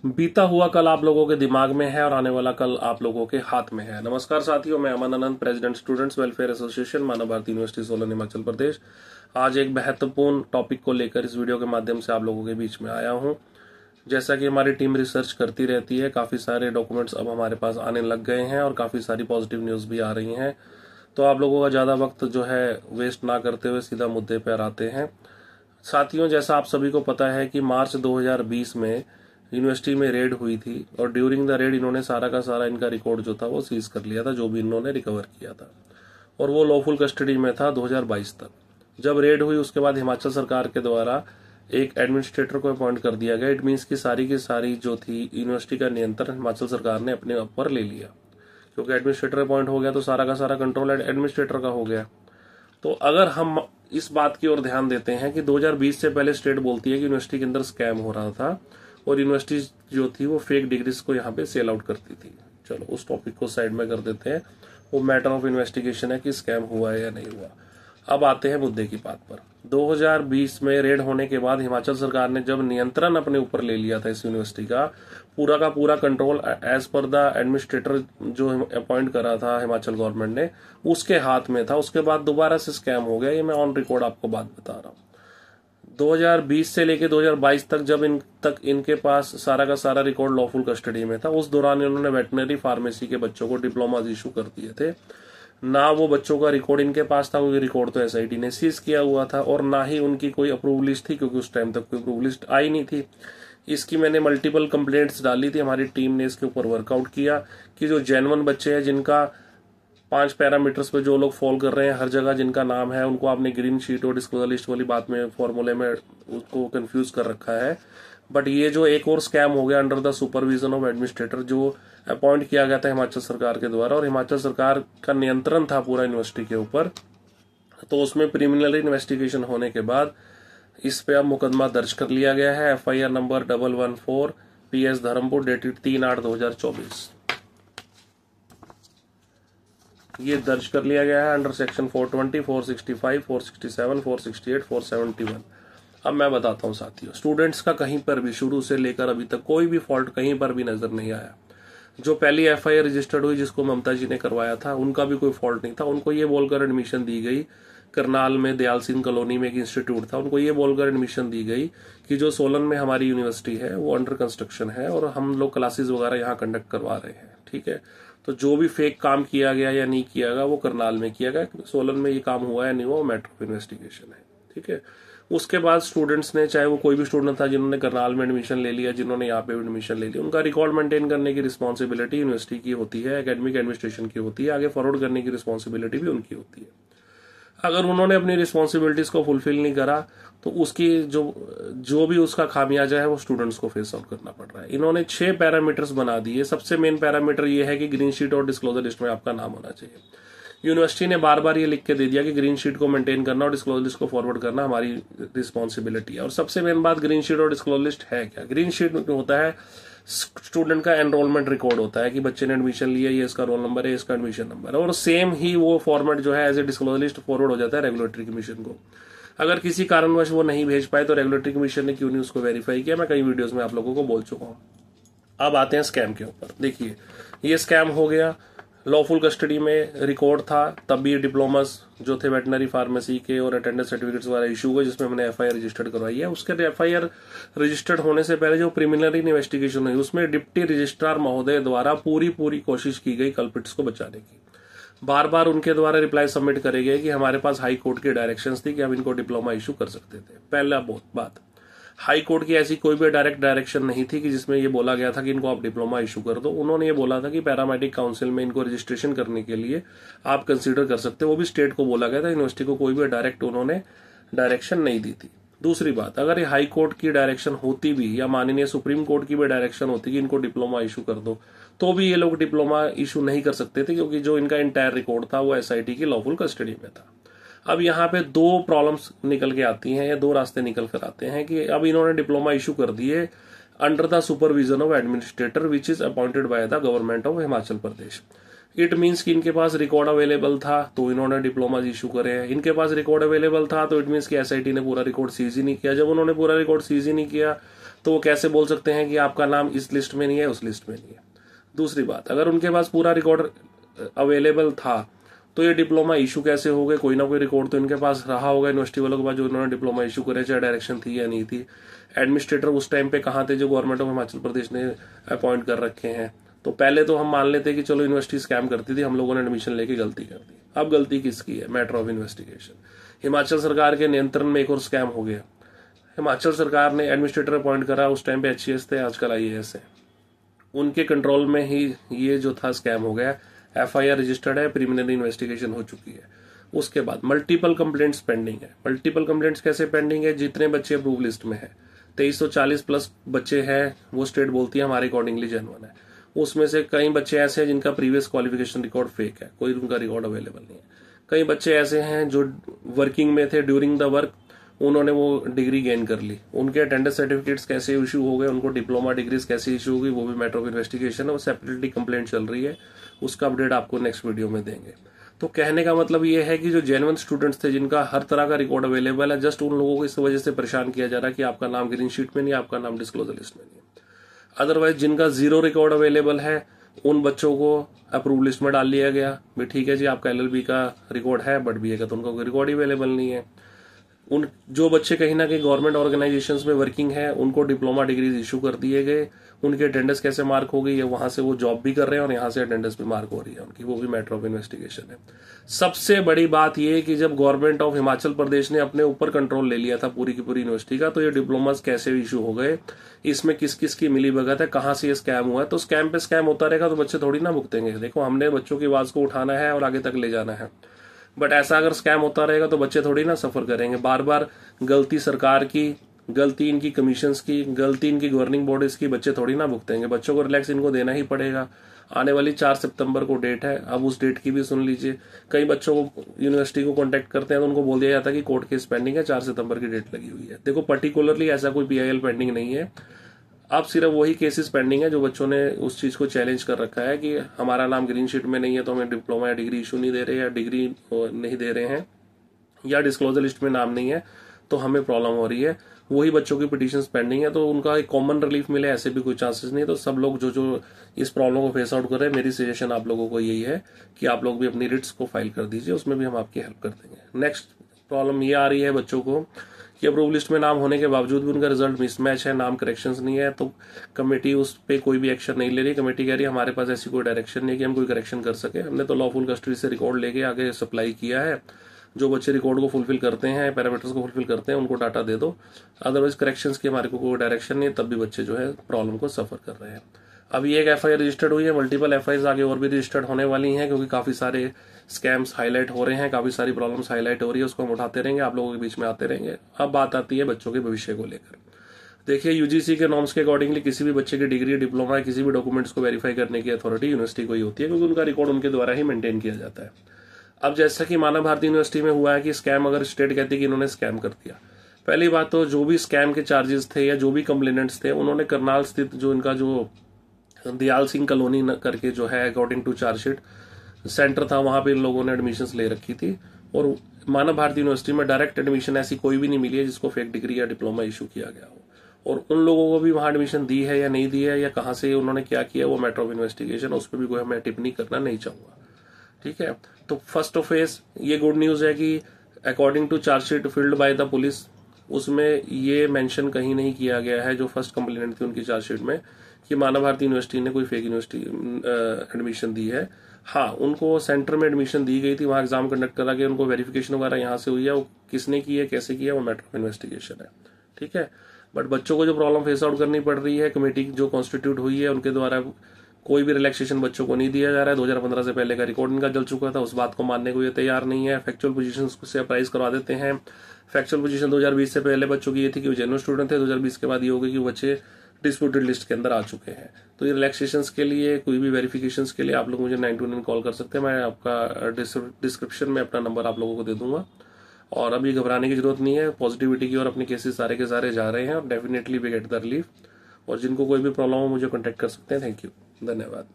बीता हुआ कल आप लोगों के दिमाग में है और आने वाला कल आप लोगों के हाथ में है। नमस्कार साथियों, मैं Aman Anand, president students welfare association, मानव भारती यूनिवर्सिटी सोलन, हिमाचल प्रदेश। आज एक महत्वपूर्ण टॉपिक को लेकर इस वीडियो के माध्यम से आप लोगों के बीच में आया हूं। जैसा कि हमारी टीम रिसर्च करती रहती है, काफी सारे डॉक्यूमेंट्स अब हमारे पास आने लग गए हैं और काफी सारी पॉजिटिव न्यूज भी आ रही हैं। तो आप लोगों का ज्यादा वक्त जो है वेस्ट ना करते हुए सीधा मुद्दे पर आते हैं। साथियों, जैसा आप सभी को पता है कि मार्च 2020 में यूनिवर्सिटी में रेड हुई थी और ड्यूरिंग द रेड इन्होंने सारा का सारा इनका रिकॉर्ड जो था वो सीज कर लिया था, जो भी इन्होंने रिकवर किया था, और वो लॉफुल कस्टडी में था 2022 तक। जब रेड हुई उसके बाद हिमाचल सरकार के द्वारा एक एडमिनिस्ट्रेटर को अपॉइंट कर दिया गया। इट मीन्स की सारी जो थी यूनिवर्सिटी का नियंत्रण हिमाचल सरकार ने अपने ऊपर ले लिया, क्योंकि एडमिनिस्ट्रेटर अपॉइंट हो गया तो सारा का सारा कंट्रोल एडमिनिस्ट्रेटर का हो गया। तो अगर हम इस बात की ओर ध्यान देते हैं कि 2020 से पहले स्टेट बोलती है कि यूनिवर्सिटी के अंदर स्कैम हो रहा था और यूनिवर्सिटी जो थी वो फेक डिग्रीज को यहाँ पे सेल आउट करती थी। चलो उस टॉपिक को साइड में कर देते हैं, वो मैटर ऑफ इन्वेस्टिगेशन है कि स्कैम हुआ है या नहीं हुआ। अब आते हैं मुद्दे की बात पर। 2020 में रेड होने के बाद हिमाचल सरकार ने जब नियंत्रण अपने ऊपर ले लिया था इस यूनिवर्सिटी का पूरा control as per the administrator जो अपॉइंट करा था हिमाचल गवर्नमेंट ने, उसके हाथ में था। उसके बाद दोबारा से स्कैम हो गया। ये मैं ऑन रिकॉर्ड आपको बात बता रहा हूँ। 2020 से लेके 2022 तक जब इनके पास सारा का सारा रिकॉर्ड लॉफुल कस्टडी में था, उस दौरान इन्होंने वेटनरी फार्मेसी के बच्चों को डिप्लोमा इशू कर दिए थे। ना वो बच्चों का रिकॉर्ड इनके पास था, क्योंकि रिकॉर्ड तो एसआईटी ने सीज किया हुआ था, और ना ही उनकी कोई अप्रूव लिस्ट थी, क्योंकि उस टाइम तक कोई अप्रूव लिस्ट आई नहीं थी। इसकी मैंने मल्टीपल कंप्लेंट्स डाली थी। हमारी टीम ने इसके ऊपर वर्कआउट किया कि जो जेन्युइन बच्चे हैं, जिनका 5 पैरामीटर्स पे जो लोग फॉलो कर रहे हैं हर जगह, जिनका नाम है, उनको आपने ग्रीन शीट और डिस्क्लोजर लिस्ट वाली बात में फॉर्मूले में उसको कंफ्यूज कर रखा है। बट ये जो एक और स्कैम हो गया under the supervision of administrator, जो अपॉइंट किया गया था हिमाचल सरकार के द्वारा, और हिमाचल सरकार का नियंत्रण था पूरा यूनिवर्सिटी के ऊपर। तो उसमें प्रीलिमिनरी इन्वेस्टिगेशन होने के बाद इस पे अब मुकदमा दर्ज कर लिया गया है। FIR number 114 PS Dharampur dated 3/8/2024 ये दर्ज कर लिया गया है अंडर सेक्शन 420, 465, 467, 468, 471। अब मैं बताता हूं साथियों, स्टूडेंट्स का कहीं पर भी शुरू से लेकर अभी तक कोई भी फॉल्ट कहीं पर भी नजर नहीं आया। जो पहली एफआईआर रजिस्टर्ड हुई जिसको ममता जी ने करवाया था, उनका भी कोई फॉल्ट नहीं था। उनको ये बोलकर एडमिशन दी गई, करनाल में दयाल सिंह कॉलोनी में एक इंस्टीट्यूट था, उनको ये बोलकर एडमिशन दी गई कि जो सोलन में हमारी यूनिवर्सिटी है वो अंडर कंस्ट्रक्शन है और हम लोग क्लासेस वगैरह यहाँ कंडक्ट करवा रहे हैं। ठीक है, तो जो भी फेक काम किया गया या नहीं किया गया वो करनाल में किया गया। सोलन में ये काम हुआ या नहीं हुआ वो मैटर ऑफ इन्वेस्टिगेशन है। ठीक है, उसके बाद स्टूडेंट्स ने, चाहे वो कोई भी स्टूडेंट था जिन्होंने करनाल में एडमिशन ले लिया, जिन्होंने यहाँ पे एडमिशन ले लिया, उनका रिकॉर्ड मेंटेन करने की रिस्पॉन्सिबिलिटी यूनिवर्सिटी की होती है, एकेडमिक एडमिनिस्ट्रेशन की होती है, आगे फॉरवर्ड करने की रिस्पॉन्सिबिलिटी भी उनकी होती है। अगर उन्होंने अपनी रिस्पॉन्सिबिलिटीज को फुलफिल नहीं करा तो उसकी जो भी उसका खामियाजा है वो स्टूडेंट्स को फेस आउट करना पड़ रहा है। इन्होंने 6 पैरामीटर्स बना दिए। सबसे मेन पैरामीटर ये है कि ग्रीन शीट और डिस्क्लोजर लिस्ट में आपका नाम होना चाहिए। यूनिवर्सिटी ने बार बार ये लिख के दे दिया कि ग्रीन शीट को मेंटेन करना और डिस्क्लोजर लिस्ट को फॉरवर्ड करना हमारी रिस्पॉन्सिबिलिटी है। और सबसे मेन बात, ग्रीन शीट और डिस्क्लोजर लिस्ट है क्या? ग्रीन शीट में होता है स्टूडेंट का एनरोलमेंट रिकॉर्ड होता है कि बच्चे ने एडमिशन लिया, ये इसका रोल नंबर है, इसका एडमिशन नंबर है, और सेम ही वो फॉर्मेट जो है as a disclosure list forward हो जाता है रेगुलेटरी कमीशन को। अगर किसी कारणवश वो नहीं भेज पाए तो रेगुलेटरी कमीशन ने क्यों नहीं उसको वेरीफाई किया, मैं कई वीडियोस में आप लोगों को बोल चुका हूं। अब आते हैं स्कैम के ऊपर। देखिए, ये स्कैम हो गया। लॉफुल कस्टडी में रिकॉर्ड था, तब भी डिप्लोमास जो थे वेटनरी फार्मेसी के और अटेंडेंस सर्टिफिकेट्स वगैरह इशू हुए, जिसमें हमने एफआईआर रजिस्टर्ड करवाई है। उसके एफआईआर रजिस्टर्ड होने से पहले जो प्रीलिमिनरी इन्वेस्टिगेशन हुई उसमें डिप्टी रजिस्ट्रार महोदय द्वारा पूरी कोशिश की गई कल्पिट्स को बचाने की। बार बार उनके द्वारा रिप्लाई सबमिट करे गए कि हमारे पास हाई कोर्ट की डायरेक्शंस थी कि हम इनको डिप्लोमा इशू कर सकते थे। पहला बात, हाई कोर्ट की ऐसी कोई भी डायरेक्ट डायरेक्शन नहीं थी कि जिसमें ये बोला गया था कि इनको आप डिप्लोमा इशू कर दो। उन्होंने ये बोला था कि पैरामेडिक काउंसिल में इनको रजिस्ट्रेशन करने के लिए आप कंसीडर कर सकते हो। वो भी स्टेट को बोला गया था, यूनिवर्सिटी को कोई भी डायरेक्ट उन्होंने डायरेक्शन नहीं दी थी। दूसरी बात, अगर ये हाई कोर्ट की डायरेक्शन होती भी या माननीय सुप्रीम कोर्ट की भी डायरेक्शन होती कि इनको डिप्लोमा इशू कर दो, तो भी ये लोग डिप्लोमा इशू नहीं कर सकते थे, क्योंकि जो इनका इंटायर रिकॉर्ड था वो एसआईटी की लॉफुल कस्टडी में था। अब यहाँ पे 2 प्रॉब्लम्स निकल के आती हैं या 2 रास्ते निकल कर आते हैं कि अब इन्होंने डिप्लोमा इशू कर दिए under the supervision of administrator which is appointed by the government of Himachal Pradesh. It means कि इनके पास रिकॉर्ड अवेलेबल था तो इन्होंने डिप्लोमा इशू करे हैं। इनके पास रिकॉर्ड अवेलेबल था तो इट मीन्स कि एसआईटी ने पूरा रिकॉर्ड सीज ही नहीं किया। जब उन्होंने पूरा रिकॉर्ड सीज ही नहीं किया तो वो कैसे बोल सकते हैं कि आपका नाम इस लिस्ट में नहीं है, उस लिस्ट में नहीं है। दूसरी बात, अगर उनके पास पूरा रिकॉर्ड अवेलेबल था तो ये डिप्लोमा इशू कैसे हो गए? कोई ना कोई रिकॉर्ड तो इनके पास रहा होगा यूनिवर्सिटी वालों के पास जो इन्होंने डिप्लोमा इशू करे, चाहे डायरेक्शन थी या नहीं थी। एडमिनिस्ट्रेटर उस टाइम पे कहाँ थे जो गवर्नमेंट ऑफ हिमाचल प्रदेश ने अपॉइंट कर रखे हैं? तो पहले तो हम मान लेते कि चलो यूनिवर्सिटी स्कैम करती थी, हम लोगों ने एडमिशन लेके गलती कर दी। अब गलती किसकी है? Matter of investigation. हिमाचल सरकार के नियंत्रण में एक और स्कैम हो गया। हिमाचल सरकार ने एडमिनिस्ट्रेटर अपॉइंट करा, उस टाइम पे HES थे, आजकल IAS है। उनके कंट्रोल में ही ये जो था स्कैम हो गया। FIR रजिस्टर्ड है, प्रीलिमिनरी इन्वेस्टिगेशन हो चुकी है। उसके बाद मल्टीपल कंप्लेंट्स पेंडिंग है। मल्टीपल कंप्लेंट्स कैसे पेंडिंग है? जितने बच्चे अप्रूव लिस्ट में है, 2340 प्लस बच्चे हैं, वो स्टेट बोलती है हमारे अकॉर्डिंगली जेन्युइन है। उसमें से कई बच्चे ऐसे हैं जिनका प्रीवियस क्वालिफिकेशन रिकॉर्ड फेक है, कोई उनका रिकॉर्ड अवेलेबल नहीं है। कई बच्चे ऐसे हैं जो वर्किंग में थे, ड्यूरिंग द वर्क उन्होंने वो डिग्री गेन कर ली, उनके अटेंडेंस सर्टिफिकेट्स कैसे इशू हो गए, उनको डिप्लोमा डिग्रीज कैसे इशू हो गई, वो भी मैटर ऑफ इन्वेस्टिगेशन है। वो सेपरेटली कंप्लेंट चल रही है, उसका अपडेट आपको नेक्स्ट वीडियो में देंगे। तो कहने का मतलब ये है कि जो जेन्युइन स्टूडेंट्स थे जिनका हर तरह का रिकॉर्ड अवेलेबल है, जस्ट उन लोगों को इस वजह से परेशान किया जा रहा है कि आपका नाम ग्रीन शीट में नहीं, आपका नाम डिस्क्लोजर लिस्ट में नहीं। अदरवाइज जिनका जीरो रिकॉर्ड अवेलेबल है उन बच्चों को अप्रूव लिस्ट में डाल लिया गया। भी ठीक है जी, आपका LLB का रिकॉर्ड है, बट BA का तो उनका कोई रिकॉर्ड ही अवेलेबल नहीं है। उन जो बच्चे कहीं ना कहीं गवर्नमेंट ऑर्गेनाइजेशंस में वर्किंग है उनको डिप्लोमा डिग्रीज इशू कर दिए गए, उनकी अटेंडेंस कैसे मार्क हो गई है, वहां से वो जॉब भी कर रहे हैं और यहाँ से अटेंडेंस भी मार्क हो रही है उनकी, वो भी मैटर ऑफ इन्वेस्टिगेशन है। सबसे बड़ी बात यह कि जब गवर्नमेंट ऑफ हिमाचल प्रदेश ने अपने ऊपर कंट्रोल ले लिया था पूरी की पूरी यूनिवर्सिटी का, तो ये डिप्लोमास कैसे इशू हो गए, इसमें किस किस की मिली भगत है, कहां से ये स्कैम हुआ है। तो स्कैम पे स्कैम होता रहेगा तो बच्चे थोड़ी ना भुगतेंगे। देखो, हमने बच्चों की आवाज को उठाना है और आगे तक ले जाना है, बट ऐसा अगर स्कैम होता रहेगा तो बच्चे थोड़ी ना सफर करेंगे। बार बार गलती सरकार की, गलती इनकी कमीशंस की, गलती इनकी गवर्निंग बॉडीज की, बच्चे थोड़ी ना भुगतेंगे। बच्चों को रिलैक्स इनको देना ही पड़ेगा। आने वाली 4 सितंबर को डेट है, अब उस डेट की भी सुन लीजिए। कई बच्चों को यूनिवर्सिटी को कांटेक्ट करते हैं तो उनको बोल दिया जाता है कि कोर्ट केस पेंडिंग है, 4 सितंबर की डेट लगी हुई है। देखो, पर्टिकुलरली ऐसा कोई PIL पेंडिंग नहीं है। अब सिर्फ वही केसेस पेंडिंग है जो बच्चों ने उस चीज को चैलेंज कर रखा है कि हमारा नाम ग्रीन शीट में नहीं है तो हमें डिप्लोमा या डिग्री इशू नहीं दे रहे, या डिग्री नहीं दे रहे हैं, या डिस्क्लोजर लिस्ट में नाम नहीं है तो हमें प्रॉब्लम हो रही है। वही बच्चों की पिटीशंस पेंडिंग है, तो उनका एक कॉमन रिलीफ मिले ऐसे भी कोई चांसेस नहीं है। तो सब लोग जो जो इस प्रॉब्लम को फेस आउट कर रहे हैं, मेरी सजेशन आप लोगों को यही है कि आप लोग भी अपनी रिट्स को फाइल कर दीजिए, उसमें भी हम आपकी हेल्प कर देंगे। नेक्स्ट प्रॉब्लम ये आ रही है बच्चों को कि अप्रूव लिस्ट में नाम होने के बावजूद भी उनका रिजल्ट मिसमैच है, नाम करेक्शंस नहीं है, तो कमेटी उस पर कोई भी एक्शन नहीं ले रही। कमेटी कह रही है हमारे पास ऐसी कोई डायरेक्शन नहीं है कि हम कोई करेक्शन कर सके। हमने तो लॉफुल कस्टडी से रिकॉर्ड लेके आगे सप्लाई किया है। जो बच्चे रिकॉर्ड को फुलफिल करते हैं, पैरामीटर्स को फुलफिल करते हैं, उनको डाटा दे दो। अदरवाइज करेक्शंस की हमारे को कोई डायरेक्शन नहीं है, तब भी बच्चे जो है प्रॉब्लम को सफर कर रहे हैं। अभी एक FIR रजिस्टर्ड हुई है, मल्टीपल FIRs आगे और भी रजिस्टर्ड होने वाली हैं, क्योंकि काफी सारे स्कैम्स हाईलाइट हो रहे हैं, काफी सारी प्रॉब्लम्स हाईलाइट हो रही है, उसको हम उठाते रहेंगे, आप लोगों के बीच में आते रहेंगे। अब बात आती है बच्चों के भविष्य को लेकर। देखिए, UGC के नॉर्म्स के अकॉर्डिंगली किसी भी बच्चे की डिग्री, डिप्लोमा या किसी भी डॉक्यूमेंट्स को वेरीफाई करने की अथॉरिटी यूनिवर्सिटी को ही होती है, क्योंकि उनका रिकॉर्ड उनके द्वारा ही मेंटेन किया जाता है। अब जैसा कि मानव भारती यूनिवर्सिटी में हुआ है कि स्कैम, अगर स्टेट कहती है कि इन्होंने स्कैम कर दिया, पहली बात तो जो भी स्कैम के चार्जेस थे या जो भी कंप्लेनेंट्स थे, उन्होंने करनाल स्थित जो इनका जो दयाल सिंह कॉलोनी करके जो है अकॉर्डिंग टू चार्जशीट सेंटर था, वहां पे इन लोगों ने एडमिशंस ले रखी थी। और मानव भारती यूनिवर्सिटी में डायरेक्ट एडमिशन ऐसी कोई भी नहीं मिली है जिसको फेक डिग्री या डिप्लोमा इशू किया गया हो। और उन लोगों को भी वहां एडमिशन दी है या नहीं दी है, या कहां से उन्होंने क्या किया, वो मैटर ऑफ इन्वेस्टिगेशन, उस पर भी कोई मैं टिप्पणी करना नहीं चाहूंगा। ठीक है, तो फर्स्ट ऑफ फेस ये गुड न्यूज है कि according to chargesheet filed by the police, उसमें ये मेंशन कहीं नहीं किया गया है जो फर्स्ट कंप्लेनेंट थी उनकी चार्जशीट में, कि मानव भारती यूनिवर्सिटी ने कोई फेक यूनिवर्सिटी एडमिशन दी है। हाँ, उनको सेंटर में एडमिशन दी गई थी, वहां एग्जाम कंडक्ट करा के उनको वेरिफिकेशन वगैरह यहाँ से हुई है, वो किसने की है, कैसे किया, वो मैटर ऑफ इन्वेस्टिगेशन है। ठीक है, बट बच्चों को जो प्रॉब्लम फेस आउट करनी पड़ रही है, कमेटी जो कॉन्स्टिट्यूट हुई है उनके द्वारा कोई भी रिलैक्सेशन बच्चों को नहीं दिया जा रहा है। 2015 से पहले का रिकॉर्ड इनका जल चुका था, उस बात को मानने को ये तैयार नहीं है। फैक्चुअल पोजीशंस से अप्राइज करवा देते हैं। फैक्चुअल पोजीशन 2020 से पहले बच्चों की ये थी कि वो जेन्युइन स्टूडेंट थे, 2020 के बाद ये हो गई कि वो बच्चे डिस्प्यूटेड लिस्ट के अंदर आ चुके हैं। तो ये रिलैक्सेशंस के लिए, कोई भी वेरिफिकेशंस के लिए आप लोग मुझे 929 कॉल कर सकते हैं। मैं आपका डिस्क्रिप्शन में अपना नंबर आप लोगों को दे दूंगा। और अभी घबराने की जरूरत नहीं है, पॉजिटिविटी की और अपने केसेस सारे के सारे जा रहे हैं और definitely we get the relief. और जिनको कोई भी प्रॉब्लम हो मुझे कॉन्टेक्ट कर सकते हैं। थैंक यू, धन्यवाद।